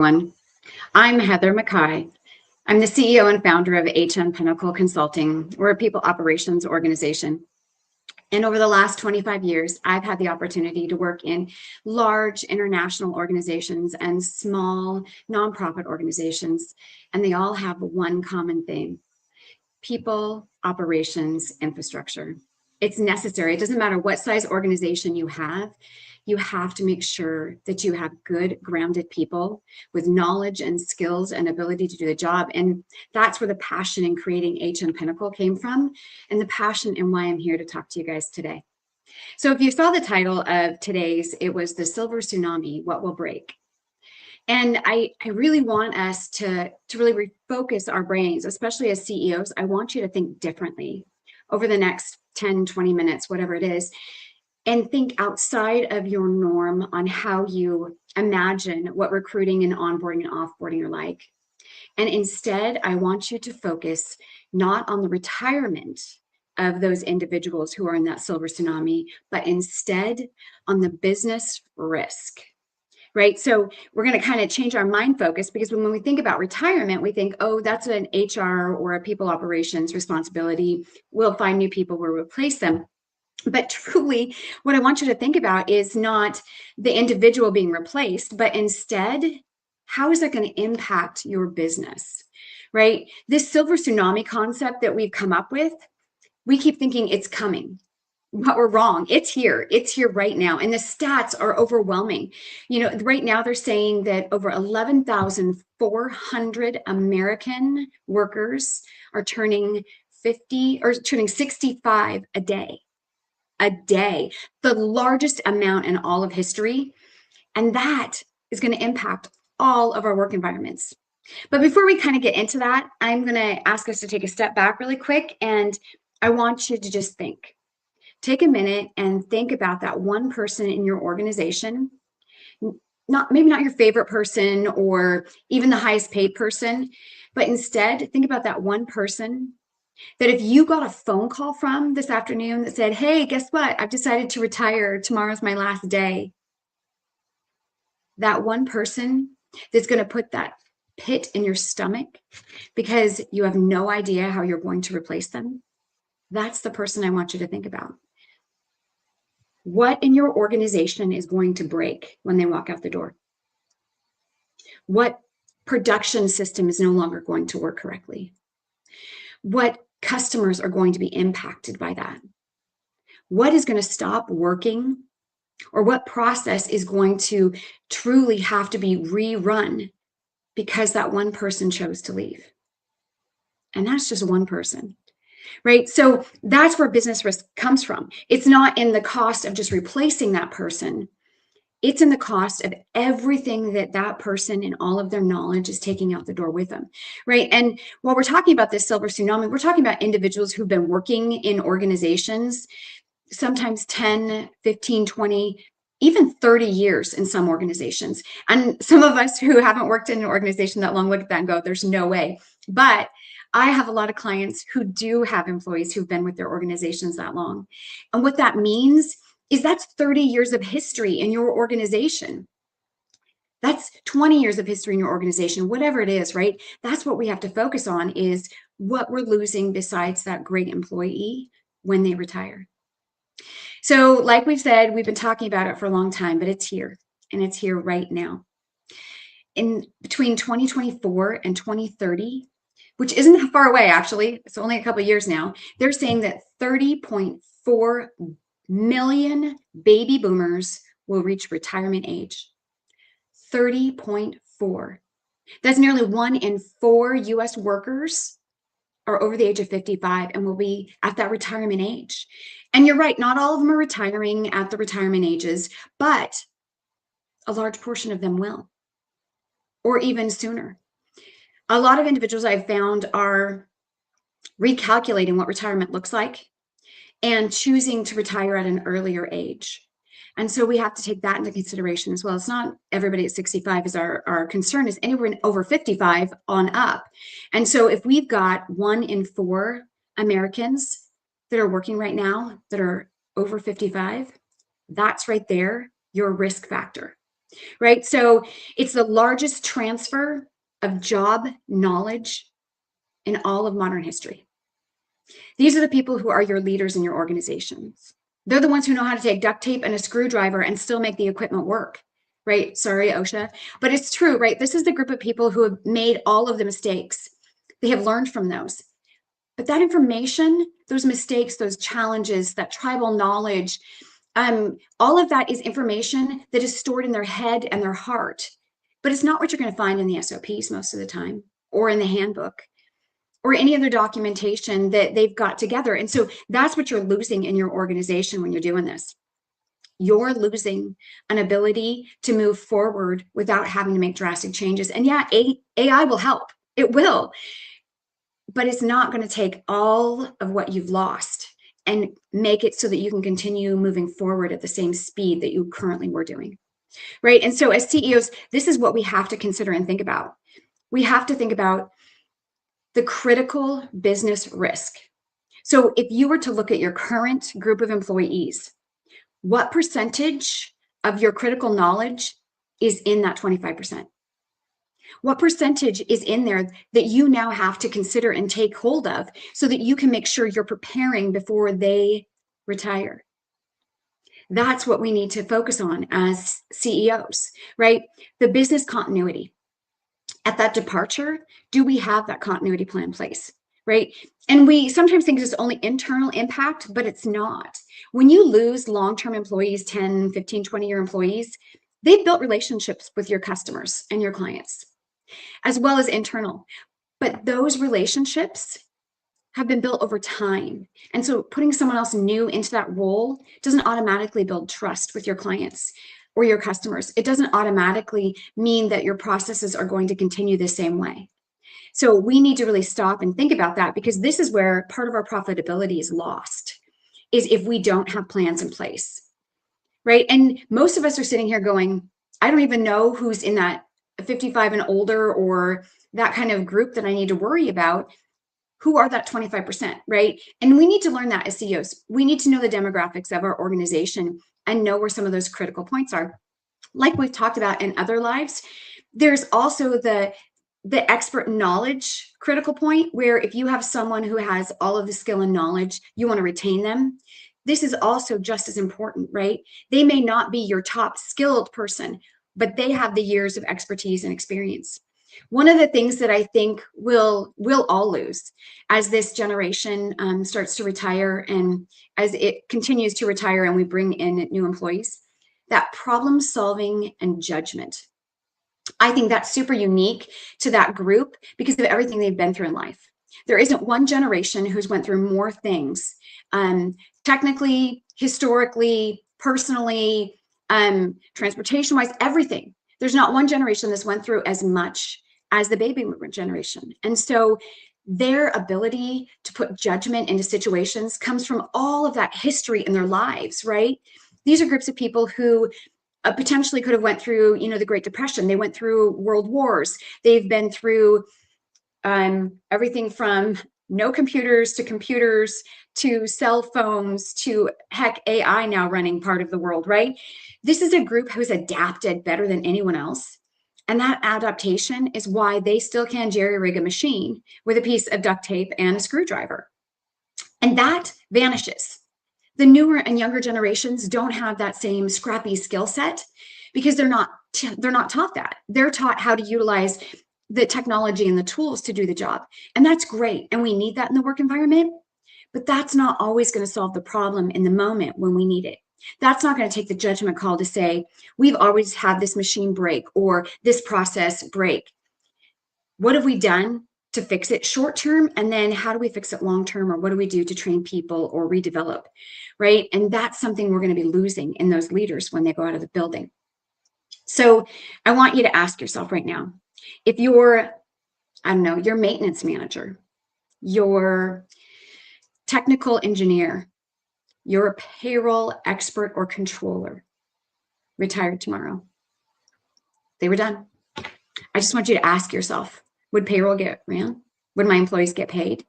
Everyone. I'm Heather Mackay. I'm the CEO and founder of HN Pinnacle Consulting. We're a people operations organization. And over the last 25 years, I've had the opportunity to work in large international organizations and small nonprofit organizations. And they all have one common theme: people, operations, infrastructure. It's necessary. It doesn't matter what size organization you have to make sure that you have good, grounded people with knowledge and skills and ability to do the job. And that's where the passion in creating HN Pinnacle came from, and the passion in why I'm here to talk to you guys today. So if you saw the title of today's, it was The Silver Tsunami, What Will Break? And I really want us to really refocus our brains, especially as CEOs. I want you to think differently over the next 10, 20 minutes, whatever it is, and think outside of your norm on how you imagine what recruiting and onboarding and offboarding are like. And instead, I want you to focus not on the retirement of those individuals who are in that silver tsunami, but instead on the business risk. Right? So we're going to kind of change our mind focus, because when we think about retirement, we think, oh, that's an HR or a people operations responsibility. We'll find new people, we'll replace them. But truly, what I want you to think about is not the individual being replaced, but instead, how is that going to impact your business, right? This silver tsunami concept that we've come up with, we keep thinking it's coming. But we're wrong. It's here. It's here right now. And the stats are overwhelming. Right now they're saying that over 11,400 American workers are turning 65 a day. The largest amount in all of history. And that is going to impact all of our work environments. But before we kind of get into that, I'm going to ask us to take a step back really quick. And I want you to just think. Take a minute and think about that one person in your organization, maybe not your favorite person or even the highest paid person, but instead think about that one person that if you got a phone call from this afternoon that said, hey, guess what? I've decided to retire. Tomorrow's my last day. That one person that's going to put that pit in your stomach because you have no idea how you're going to replace them. That's the person I want you to think about. What in your organization is going to break when they walk out the door? What production system is no longer going to work correctly? What customers are going to be impacted by that? What is going to stop working? Or what process is going to truly have to be rerun because that one person chose to leave? And that's just one person. Right? So that's where business risk comes from. It's not in the cost of just replacing that person. It's in the cost of everything that person and all of their knowledge is taking out the door with them. Right? And while we're talking about this silver tsunami, we're talking about individuals who've been working in organizations, sometimes 10, 15, 20, even 30 years in some organizations. And some of us who haven't worked in an organization that long look at that and go, there's no way. But I have a lot of clients who do have employees who've been with their organizations that long. And what that means is that's 30 years of history in your organization. That's 20 years of history in your organization, whatever it is, right? That's what we have to focus on, is what we're losing besides that great employee when they retire. So like we've said, we've been talking about it for a long time, but it's here, and it's here right now. In between 2024 and 2030, which isn't far away, actually, it's only a couple of years now, they're saying that 30.4 million baby boomers will reach retirement age. 30.4. That's nearly 1 in 4 US workers are over the age of 55 and will be at that retirement age. And you're right, not all of them are retiring at the retirement ages, but a large portion of them will, or even sooner. A lot of individuals I've found are recalculating what retirement looks like and choosing to retire at an earlier age. And so we have to take that into consideration as well. It's not everybody at 65 is our concern, is anywhere over 55 on up. And so if we've got 1 in 4 Americans that are working right now that are over 55, that's right there, your risk factor. right? So it's the largest transfer of job knowledge in all of modern history. These are the people who are your leaders in your organizations. They're the ones who know how to take duct tape and a screwdriver and still make the equipment work, right? Sorry, OSHA, but it's true, right? This is the group of people who have made all of the mistakes. They have learned from those. But that information, those mistakes, those challenges, that tribal knowledge, all of that is information that is stored in their head and their heart. But it's not what you're going to find in the SOPs most of the time, or in the handbook, or any other documentation that they've got together. And so that's what you're losing in your organization when you're doing this. You're losing an ability to move forward without having to make drastic changes. And yeah, AI will help. It will. But it's not going to take all of what you've lost and make it so that you can continue moving forward at the same speed that you currently were doing, right? And so as CEOs, this is what we have to consider and think about. We have to think about the critical business risk. So if you were to look at your current group of employees, what percentage of your critical knowledge is in that 25%? What percentage is in there that you now have to consider and take hold of so that you can make sure you're preparing before they retire? That's what we need to focus on as CEOs, right? The business continuity. At that departure, do we have that continuity plan in place, right? And we sometimes think it's only internal impact, but it's not. When you lose long-term employees, 10, 15, 20-year employees, they've built relationships with your customers and your clients, as well as internal. But those relationships have been built over time. And so putting someone else new into that role doesn't automatically build trust with your clients or your customers. It doesn't automatically mean that your processes are going to continue the same way. So we need to really stop and think about that, because this is where part of our profitability is lost, is if we don't have plans in place, right? And most of us are sitting here going, I don't even know who's in that 55 and older or that kind of group that I need to worry about. Who are that 25%, right? And we need to learn that as CEOs. We need to know the demographics of our organization and know where some of those critical points are. Like we've talked about in other lives, there's also the expert knowledge critical point, where if you have someone who has all of the skill and knowledge, you want to retain them. This is also just as important, right? They may not be your top skilled person, but they have the years of expertise and experience. One of the things that I think we'll all lose as this generation starts to retire, and as it continues to retire and we bring in new employees, that problem solving and judgment. I think that's super unique to that group because of everything they've been through in life. There isn't one generation who's went through more things, technically, historically, personally, transportation-wise, everything. There's not one generation that's went through as much as the baby boomer generation. And so their ability to put judgment into situations comes from all of that history in their lives, right? These are groups of people who potentially could have went through, the Great Depression. They went through world wars. They've been through everything from no computers to cell phones to heck, AI now running part of the world, right? This is a group who's adapted better than anyone else. And that adaptation is why they still can jerry-rig a machine with a piece of duct tape and a screwdriver. And that vanishes. The newer and younger generations don't have that same scrappy skill set because they're not taught that. They're taught how to utilize the technology and the tools to do the job. And that's great. And we need that in the work environment, but that's not always going to solve the problem in the moment when we need it. That's not going to take the judgment call to say, we've always had this machine break or this process break. What have we done to fix it short term? And then how do we fix it long term? Or what do we do to train people or redevelop, right? And that's something we're going to be losing in those leaders when they go out of the building. So I want you to ask yourself right now, if you're, your maintenance manager, your technical engineer, you're a payroll expert or controller, retired tomorrow, they were done. I just want you to ask yourself, would payroll get ran? Would my employees get paid?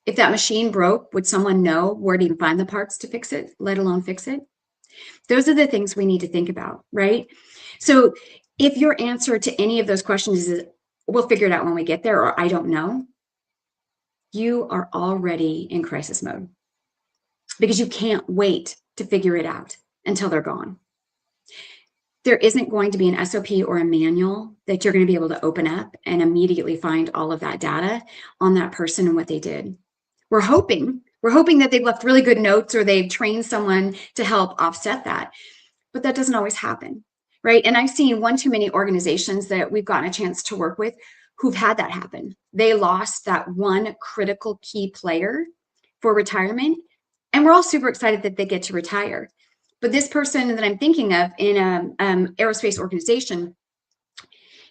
If that machine broke, would someone know where to even find the parts to fix it, let alone fix it? Those are the things we need to think about, right? So if your answer to any of those questions is, we'll figure it out when we get there, or I don't know, you are already in crisis mode because you can't wait to figure it out until they're gone. There isn't going to be an SOP or a manual that you're going to be able to open up and immediately find all of that data on that person and what they did. We're hoping that they've left really good notes or they've trained someone to help offset that, but that doesn't always happen, right? And I've seen one too many organizations that we've gotten a chance to work with who've had that happen. They lost that one critical key player for retirement, and we're all super excited that they get to retire. But this person that I'm thinking of in an aerospace organization,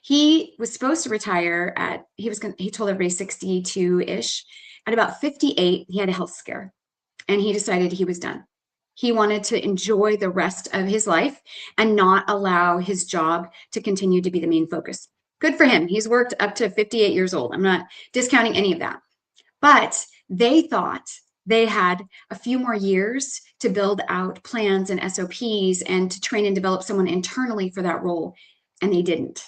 he was supposed to retire at, he told everybody 62-ish. At about 58, he had a health scare and he decided he was done. He wanted to enjoy the rest of his life and not allow his job to continue to be the main focus. Good for him. He's worked up to 58 years old. I'm not discounting any of that. But they thought they had a few more years to build out plans and SOPs and to train and develop someone internally for that role, and they didn't.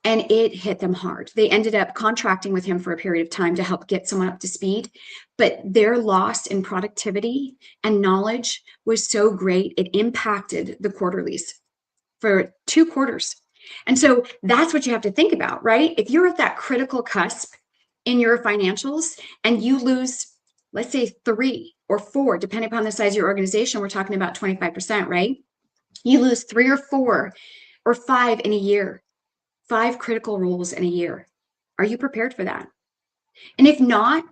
And it hit them hard. They ended up contracting with him for a period of time to help get someone up to speed, but their loss in productivity and knowledge was so great, it impacted the quarterlies for 2 quarters. And so that's what you have to think about, right? If you're at that critical cusp in your financials and you lose, let's say 3 or 4, depending upon the size of your organization, we're talking about 25%, right? You lose 3 or 4 or 5 in a year. 5 critical roles in a year. Are you prepared for that? And if not,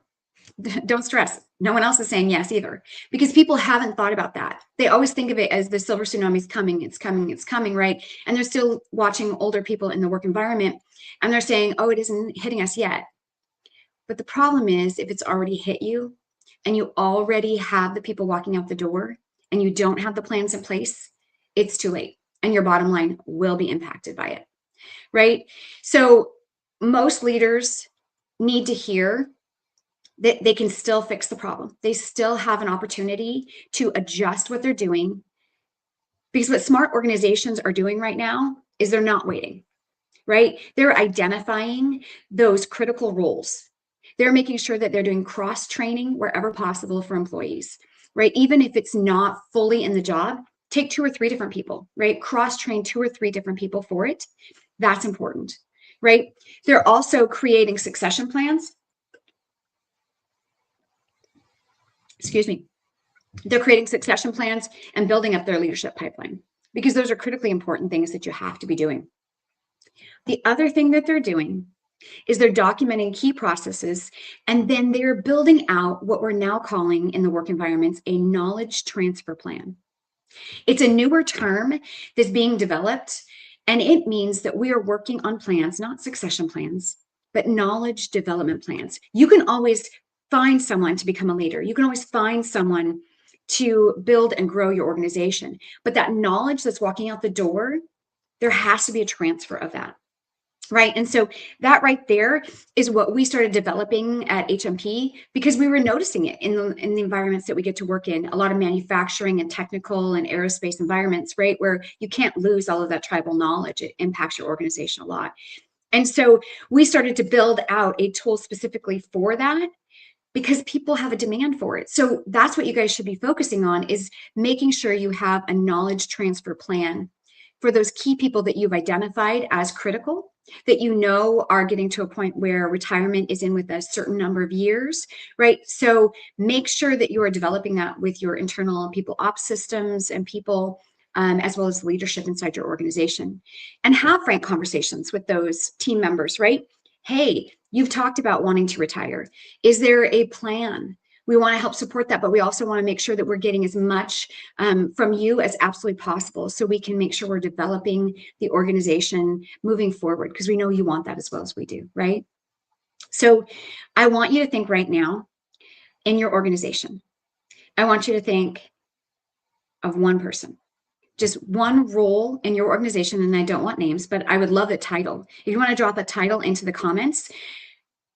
don't stress. No one else is saying yes either, because people haven't thought about that. They always think of it as the silver tsunami is coming, it's coming, it's coming, right? And they're still watching older people in the work environment and they're saying, oh, it isn't hitting us yet. But the problem is if it's already hit you and you already have the people walking out the door and you don't have the plans in place, it's too late and your bottom line will be impacted by it. Right? So most leaders need to hear that they can still fix the problem. They still have an opportunity to adjust what they're doing, because what smart organizations are doing right now is they're not waiting, right? They're identifying those critical roles. They're making sure that they're doing cross training wherever possible for employees, right? Even if it's not fully in the job, take 2 or 3 different people, right? Cross train 2 or 3 different people for it. That's important, right? They're also creating succession plans. Excuse me. They're creating succession plans and building up their leadership pipeline, because those are critically important things that you have to be doing. The other thing that they're doing is they're documenting key processes, and then they're building out what we're now calling in the work environments a knowledge transfer plan. It's a newer term that's being developed, and it means that we are working on plans, not succession plans, but knowledge development plans. You can always find someone to become a leader. You can always find someone to build and grow your organization. But that knowledge that's walking out the door, there has to be a transfer of that. Right. And so that right there is what we started developing at HMP, because we were noticing it in the environments that we get to work in, a lot of manufacturing and technical and aerospace environments, right, where you can't lose all of that tribal knowledge. It impacts your organization a lot. And so we started to build out a tool specifically for that, because people have a demand for it. So that's what you guys should be focusing on, is making sure you have a knowledge transfer plan for those key people that you've identified as critical, that you know are getting to a point where retirement is in with a certain number of years, right? So make sure that you are developing that with your internal people ops systems and people, as well as leadership inside your organization, and have frank conversations with those team members, right? Hey, you've talked about wanting to retire. Is there a plan? We want to help support that, but we also want to make sure that we're getting as much from you as absolutely possible, so we can make sure we're developing the organization moving forward, because we know you want that as well as we do, right? So I want you to think right now in your organization. I want you to think of one person, just one role in your organization, and I don't want names, but I would love a title. If you want to drop a title into the comments,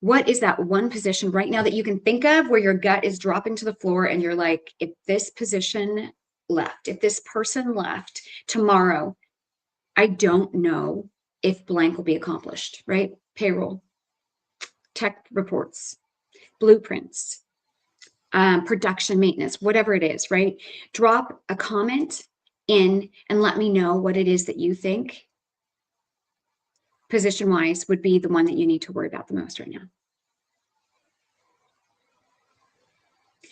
what is that one position right now that you can think of where your gut is dropping to the floor and you're like, if this position left, if this person left tomorrow, I don't know if blank will be accomplished, right? Payroll, tech reports, blueprints, production maintenance, whatever it is, right? Drop a comment in and let me know what it is that you think position-wise would be the one that you need to worry about the most right now.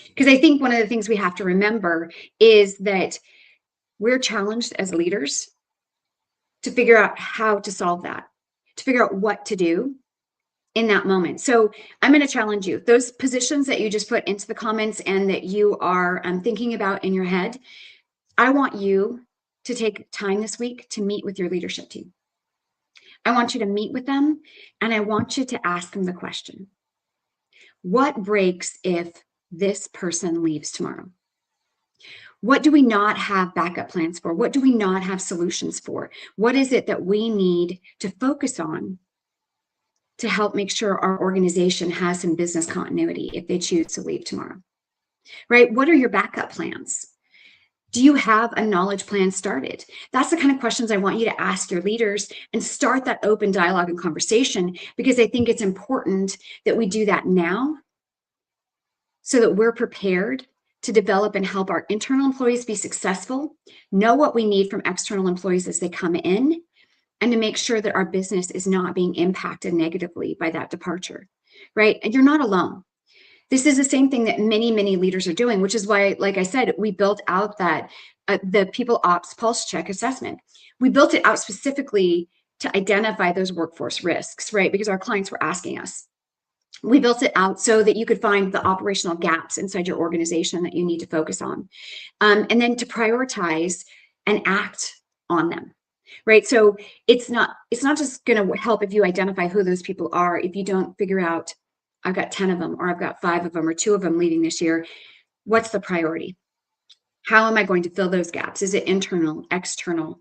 Because I think one of the things we have to remember is that we're challenged as leaders to figure out how to solve that, to figure out what to do in that moment. So I'm going to challenge you. Those positions that you just put into the comments and that you are thinking about in your head, I want you to take time this week to meet with your leadership team. I want you to meet with them and I want you to ask them the question, what breaks if this person leaves tomorrow? What do we not have backup plans for? What do we not have solutions for? What is it that we need to focus on to help make sure our organization has some business continuity if they choose to leave tomorrow, right? What are your backup plans? Do you have a knowledge plan started? That's the kind of questions I want you to ask your leaders and start that open dialogue and conversation, because I think it's important that we do that now so that we're prepared to develop and help our internal employees be successful, know what we need from external employees as they come in, and to make sure that our business is not being impacted negatively by that departure, right? And you're not alone. This is the same thing that many, many leaders are doing, which is why, like I said, we built out that the People Ops Pulse Check assessment. We built it out specifically to identify those workforce risks, right? Because our clients were asking us. We built it out so that you could find the operational gaps inside your organization that you need to focus on, and then to prioritize and act on them. Right. So it's not just going to help if you identify who those people are. If you don't figure out, I've got 10 of them, or I've got 5 of them, or 2 of them leaving this year, what's the priority? How am I going to fill those gaps? Is it internal, external?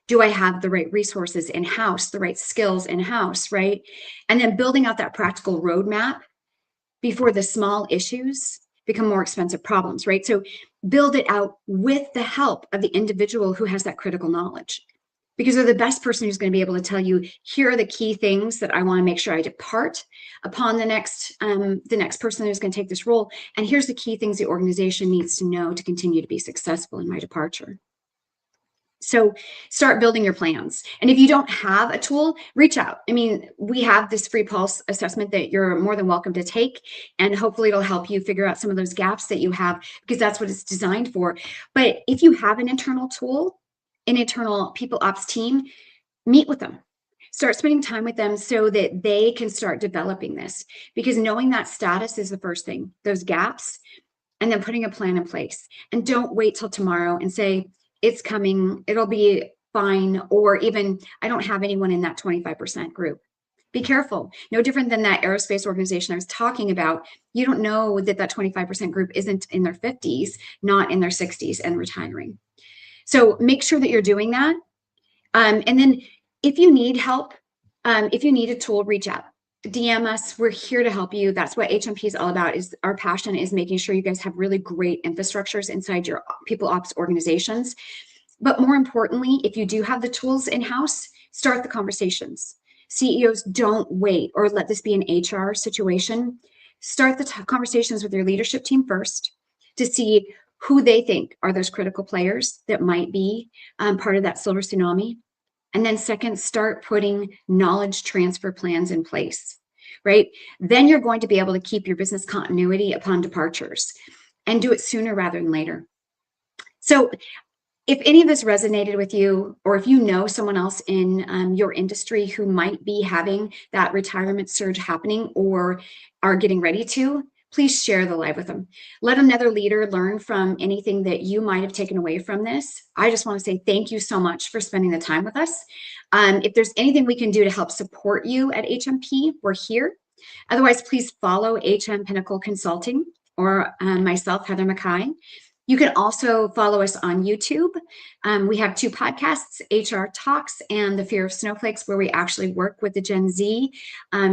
Do I have the right resources in-house, the right skills in-house, right? And then building out that practical roadmap before the small issues become more expensive problems, right? So build it out with the help of the individual who has that critical knowledge, because they're the best person who's going to be able to tell you, here are the key things that I want to make sure I depart upon the next person who's going to take this role. And here's the key things the organization needs to know to continue to be successful in my departure. So start building your plans. And if you don't have a tool, reach out. I mean, we have this free pulse assessment that you're more than welcome to take, and hopefully it'll help you figure out some of those gaps that you have, because that's what it's designed for. But if you have an internal tool, an internal people ops team, meet with them. Start spending time with them so that they can start developing this, because knowing that status is the first thing, those gaps, and then putting a plan in place. And don't wait till tomorrow and say, it's coming, it'll be fine, or even, I don't have anyone in that 25% group. Be careful. No different than that aerospace organization I was talking about. You don't know that that 25% group isn't in their 50s, not in their 60s and retiring. So make sure that you're doing that. And then if you need help, if you need a tool, reach out. DM us. We're here to help you. That's what HMP is all about. Is our passion is making sure you guys have really great infrastructures inside your people ops organizations. But more importantly, if you do have the tools in-house, start the conversations. CEOs, don't wait or let this be an HR situation. Start the conversations with your leadership team first to see who they think are those critical players that might be part of that silver tsunami. And then second, start putting knowledge transfer plans in place, right? Then you're going to be able to keep your business continuity upon departures and do it sooner rather than later. So if any of this resonated with you, or if you know someone else in your industry who might be having that retirement surge happening or are getting ready to, please share the live with them. Let another leader learn from anything that you might have taken away from this. I just want to say thank you so much for spending the time with us. If there's anything we can do to help support you at HMP, we're here. Otherwise, please follow HM Pinnacle Consulting or myself, Heather McKay. You can also follow us on YouTube. We have 2 podcasts, HR Talks and The Fear of Snowflakes, where we actually work with the Gen Z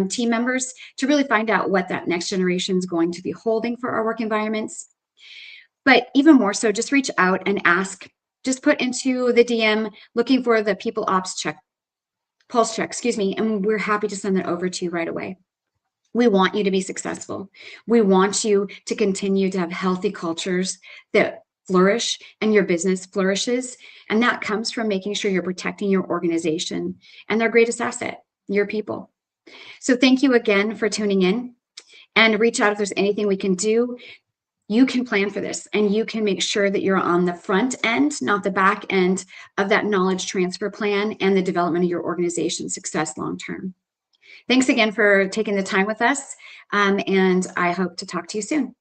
team members to really find out what that next generation is going to be holding for our work environments. But even more so, just reach out and ask just put into the DM looking for the People Ops pulse check, and we're happy to send that over to you right away. We want you to be successful. We want you to continue to have healthy cultures that flourish and your business flourishes. And that comes from making sure you're protecting your organization and their greatest asset, your people. So thank you again for tuning in, and reach out if there's anything we can do. You can plan for this, and you can make sure that you're on the front end, not the back end of that knowledge transfer plan and the development of your organization's success long-term. Thanks again for taking the time with us, and I hope to talk to you soon.